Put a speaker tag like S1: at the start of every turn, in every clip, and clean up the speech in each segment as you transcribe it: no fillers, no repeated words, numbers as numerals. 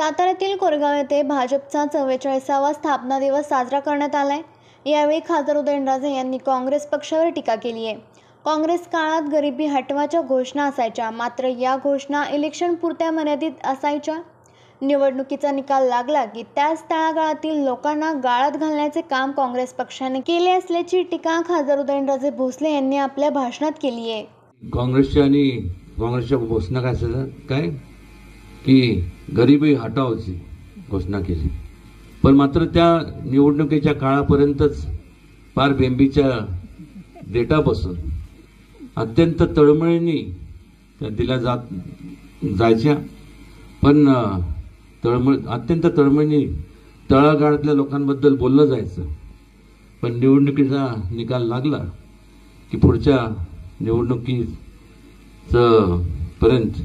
S1: साताऱ्यातील कोरेगाव येथे भाजपचा 44वा स्थापना दिवस साजरा करण्यात आलाय। यावेळी खासदार उदयनराजे यांनी काँग्रेस पक्षावर टीका केली आहे। काँग्रेस काळात गरिबी हटवाच्या घोषणा असायच्या, मात्र या घोषणा इलेक्शन पुरत्या मर्यादित असायच्या। निवडणुकीचा निकाल लागला की त्याच तळागाळातील लोकांना गाळात घालण्याचे काम काँग्रेस पक्षाने केले असल्याची टीका खासदार उदयनराजे भोसले यांनी आपल्या भाषणात केली आहे।
S2: काँग्रेसच्या घोषणा काय की गरिबी हटावची घोषणा केली, पण मात्र त्या निवडणुकीच्या काळापर्यंतच फार बेंबीच्या डेटापासून अत्यंत तळमळीने त्या दिल्या जायच्या, पण अत्यंत तळमळीने तळागाळातल्या लोकांबद्दल बोललं जायचं। पण निवडणुकीचा निकाल लागला की पुढच्या पर्यंत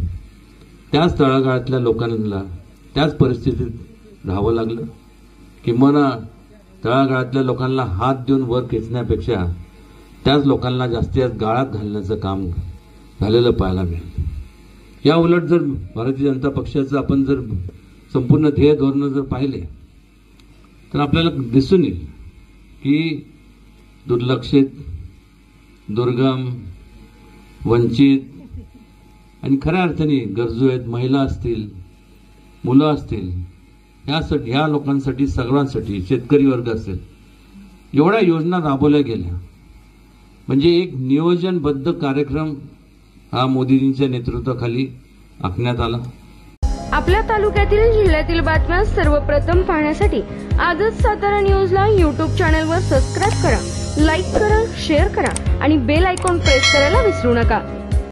S2: त्याच तळागाळातल्या लोकांना त्याच परिस्थितीत राहावं लागलं। किंवा तळागाळातल्या लोकांना हात देऊन वर खेचण्यापेक्षा त्याच लोकांना जास्तीत गाळात घालण्याचं काम झालेलं पाहायला मिळालं। या उलट जर भारतीय जनता पक्षाचं आपण जर संपूर्ण ध्येय धोरण जर पाहिले तर आपल्याला दिसून येईल की दुर्लक्षित, दुर्गम, वंचित आणि खऱ्या अर्थाने गरजू आहेत, महिला असतील, मुलं असतील, ह्या लोकांसाठी, सर्वांसाठी, शेतकरी वर्ग असेल, एवढ्या योजना राबवल्या गेल्या। म्हणजे एक नियोजनबद्ध कार्यक्रम हा मोदींच्या नेतृत्वाखाली आखण्यात आला।
S3: आपल्या तालुक्यातील जिल्ह्यातील बातम्या सर्वप्रथम पाहण्यासाठी आजच सातारा न्यूजला YouTube चॅनलवर सबस्क्राइब करा, लाईक करा, शेअर करा आणि बेल आयकॉन प्रेस करायला विसरू नका।